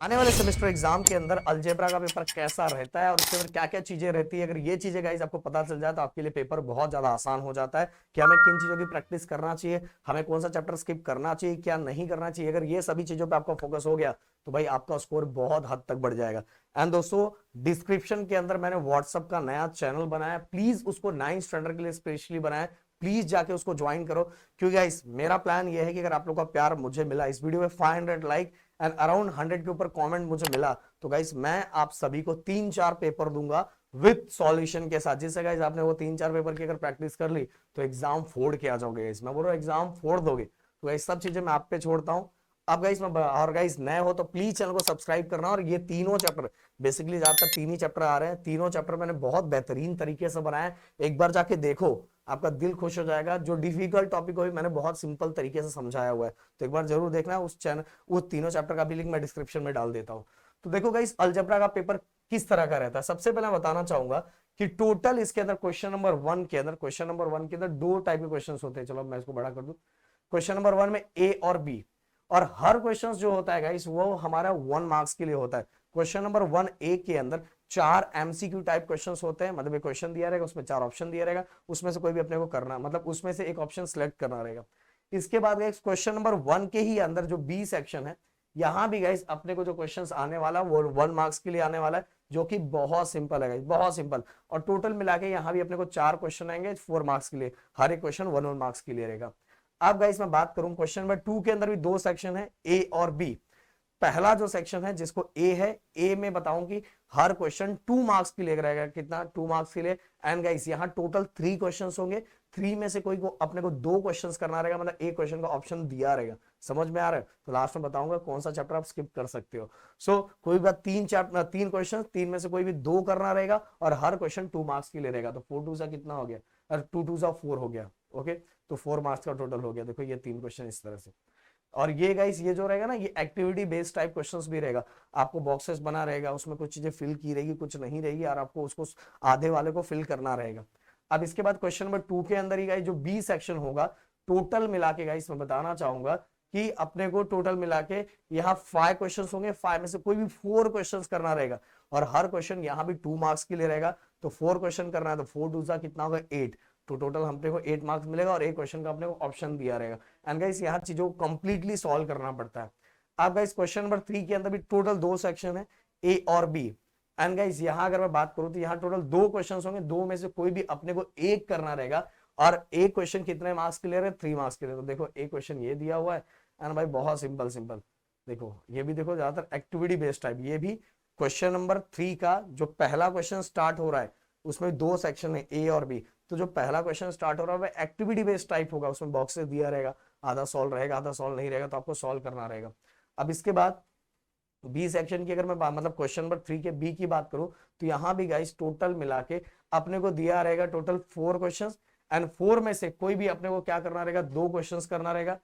आने वाले semester exam के अंदर अलजेब्रा का पेपर कैसा रहता है और उसके अंदर क्या क्या चीजें रहती है, अगर ये चीजें गाइस आपको पता चल जाए तो आपके लिए पेपर बहुत ज्यादा आसान हो जाता है कि हमें किन चीजों की प्रैक्टिस करना चाहिए, हमें कौन सा चैप्टर स्किप करना चाहिए, क्या नहीं करना चाहिए। अगर ये सभी चीजों पे आपका फोकस हो गया तो भाई आपका स्कोर बहुत हद तक बढ़ जाएगा। एंड दोस्तों, डिस्क्रिप्शन के अंदर मैंने व्हाट्सअप का नया चैनल बनाया, प्लीज उसको 9th स्टैंडर्ड के लिए स्पेशली बनाया, प्लीज जाके उसको ज्वाइन करो। क्योंकि गाइस मेरा प्लान ये है कि अगर आप लोग का प्यार मुझे मिला, इस वीडियो में 500 लाइक एंड अराउंड 100 के ऊपर कमेंट मुझे मिला, तो गाइस मैं आप सभी को 3-4 पेपर दूंगा विद सॉल्यूशन के साथ। जिससे गाइस आपने वो 3-4 पेपर की अगर प्रैक्टिस कर ली तो एग्जाम फोड़ के आ जाओगे गाइस, मैं बोल रहा हूँ एग्जाम फोड़ दोगे। तो गाइस सब चीजें मैं आप पे छोड़ता हूँ। अब गाइस मैं और गाइस नए हो तो प्लीज चैनल को सब्सक्राइब करना। और ये तीनों चैप्टर, बेसिकली ज्यादातर 3 ही चैप्टर आ रहे हैं, तीनों चैप्टर मैंने बहुत बेहतरीन तरीके से बनाए, एक बार जाके देखो आपका दिल खुश हो जाएगा। जो डिफिकल्ट टॉपिक को भी मैंने बहुत सिंपल तरीके से समझाया हुआ है, तो एक बार जरूर देखना। उस चैनल, उस तीनों चैप्टर का भी लिंक मैं डिस्क्रिप्शन में डाल देता हूँ। तो देखो गाइस अलजेब्रा का पेपर किस तरह का रहता है, सबसे पहले मैं बताना चाहूंगा कि टोटल इसके अंदर क्वेश्चन नंबर 1 के अंदर दो टाइप के क्वेश्चन होते हैं। चलो मैं इसको बड़ा कर दूं। क्वेश्चन नंबर 1 में ए और बी, और हर क्वेश्चन जो होता है गाइस वो हमारा 1 मार्क्स के लिए होता है। क्वेश्चन नंबर 1 ए के अंदर 4 एमसीक्यू टाइप क्वेश्चंस होते हैं, मतलब एक क्वेश्चन दिया रहेगा, उसमें 4 ऑप्शन दिया रहेगा, उसमें से कोई भी अपने को करना, मतलब उसमें से एक ऑप्शन सिलेक्ट करना रहेगा। इसके बाद गाइस क्वेश्चन नंबर 1 के ही अंदर जो बी सेक्शन है, यहां भी गाइस अपने को जो क्वेश्चंस आने वाला वो 1 मार्क्स के लिए आने वाला है, जो कि बहुत सिंपल है गाइस, बहुत सिंपल। और टोटल मिला के यहाँ भी अपने को 4 क्वेश्चन आएंगे 4 मार्क्स के लिए, हर एक क्वेश्चन 1 मार्क्स के लिए रहेगा। अब गाइस मैं बात करूं क्वेश्चन नंबर 2 के अंदर भी 2 सेक्शन है, ए और बी। पहला जो सेक्शन है जिसको ए है, ए में बताऊं कि हर क्वेश्चन 2 मार्क्स के लिए रहेगा, कितना 2 मार्क्स के लिए। एंड गाइस यहाँ टोटल 3 क्वेश्चंस होंगे, 3 में से कोई को अपने को 2 क्वेश्चंस करना रहेगा, मतलब एक क्वेश्चन का ऑप्शन दिया रहेगा। समझ में आ रहा है? तो लास्ट में बताऊंगा कौन सा चैप्टर आप स्किप कर सकते हो। सो कोई बात, 3 क्वेश्चन, 3 में से कोई भी 2 करना रहेगा और हर क्वेश्चन 2 मार्क्स के लिए रहेगा। तो 4 2 सा कितना हो गया, और 2 2 सा 4 हो गया। ओके, तो 4 मार्क्स का टोटल हो गया। देखो ये 3 क्वेश्चन इस तरह से। और ये गाइस ये जो रहेगा ना, ये एक्टिविटी बेस्ड टाइप क्वेश्चंस भी रहेगा। आपको बॉक्सेस बना रहेगा, उसमें कुछ चीजें फिल की रहेगी, कुछ नहीं रहेगी, और आपको उसको आधे वाले को फिल करना रहेगा। अब इसके बाद क्वेश्चन नंबर 2 के अंदर ही गाइस जो बी सेक्शन होगा, टोटल मिला के गाइस मैं बताना चाहूंगा कि अपने को टोटल मिला के यहाँ 5 क्वेश्चन होंगे, 5 में से कोई भी 4 क्वेश्चन करना रहेगा, और हर क्वेश्चन यहाँ भी 2 मार्क्स के लिए रहेगा। तो 4 क्वेश्चन करना है, तो 4 2 कितना होगा 8, तो टोटल हमने को 8 मार्क्स मिलेगा, और एक क्वेश्चन का अपने को ऑप्शन दिया रहेगा। एंड गाइस यहाँ चीजों को कंप्लीटली सॉल्व करना पड़ता है। अब गाइस क्वेश्चन नंबर 3 के अंदर भी टोटल 2 सेक्शन है, ए और बी। एंड गाइस यहाँ अगर मैं बात करूं तो यहाँ टोटल 2 क्वेश्चन होंगे, 2 में से कोई भी अपने को एक करना रहेगा, और एक क्वेश्चन कितने मार्क्स के लिए है, 3 मार्क्स के लिए। तो देखो एक क्वेश्चन ये दिया हुआ है, एंड भाई बहुत सिंपल सिंपल। देखो ये भी देखो ज्यादातर एक्टिविटी बेस्ड टाइप, ये भी क्वेश्चन नंबर 3 का जो पहला क्वेश्चन स्टार्ट हो रहा है उसमें 2 सेक्शन है, ए और बी। तो जो पहला क्वेश्चन स्टार्ट हो रहा है वो एक्टिविटी बेस्ड टाइप होगा, उसमें बॉक्सेस दिया रहेगा, आधा सॉल्व रहेगा, आधा सॉल्व नहीं रहेगा, तो आपको सॉल्व करना रहेगा। अब इसके बाद बी सेक्शन की अगर मैं मतलब क्वेश्चन नंबर 3 के बी की बात करूं, तो यहां भी गाइस टोटल मिला के अपने को दिया रहेगा टोटल 4 क्वेश्चंस, एंड 4 में से कोई भी अपने को क्या करना रहेगा, 2 क्वेश्चंस करना रहेगा,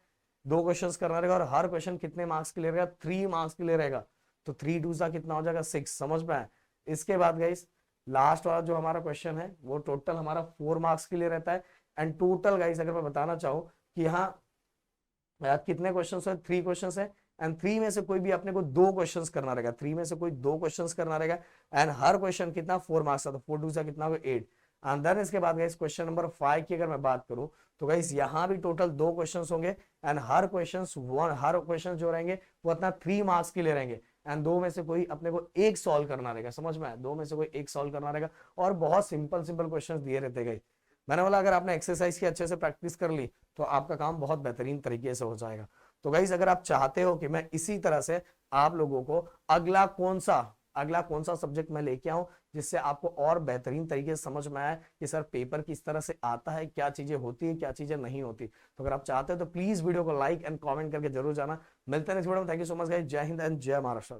2 क्वेश्चंस करना रहेगा, और हर क्वेश्चन कितने मार्क्स के लिए रहेगा, 3 मार्क्स के लिए रहेगा। तो 3 2 कितना हो जाएगा 6, समझ में आया? इसके बाद गाइस लास्ट वाला जो हमारा क्वेश्चन है वो टोटल हमारा 4 मार्क्स के लिए रहता है। एंड टोटल गाइस अगर मैं बताना चाहूँ कि यहाँ कितने क्वेश्चन है, 3 क्वेश्चन है, एंड 3 में से कोई भी अपने को 2 क्वेश्चंस करना रहेगा, 3 में से कोई 2 क्वेश्चंस करना रहेगा, एंड हर क्वेश्चन कितना 4 मार्क्स का, तो 4 2 कितना होगा 8। एंड देन इसके बाद गाइस क्वेश्चन नंबर 5 की अगर मैं बात करूं तो गाइस यहाँ भी टोटल 2 क्वेश्चंस होंगे, एंड हर क्वेश्चन जो रहेंगे वो अपना 3 मार्क्स के लिए रहेंगे, एंड 2 में से कोई अपने को एक सॉल्व करना रहेगा। समझ में आया? 2 में से कोई एक सॉल्व करना रहेगा, और बहुत सिंपल सिंपल क्वेश्चन दिए रहते गए। मैंने बोला अगर आपने एक्सरसाइज की अच्छे से प्रैक्टिस कर ली तो आपका काम बहुत बेहतरीन तरीके से हो जाएगा। तो गाइस अगर आप चाहते हो कि मैं इसी तरह से आप लोगों को अगला कौन सा सब्जेक्ट मैं लेके आऊं जिससे आपको और बेहतरीन तरीके से समझ में आए कि सर पेपर किस तरह से आता है, क्या चीजें होती है, क्या चीजें नहीं होती, तो अगर आप चाहते हो तो प्लीज वीडियो को लाइक एंड कमेंट करके जरूर जाना। मिलते हैं नेक्स्ट वीडियो में। Thank you so much guys, जय हिंद एंड जय महाराष्ट्र।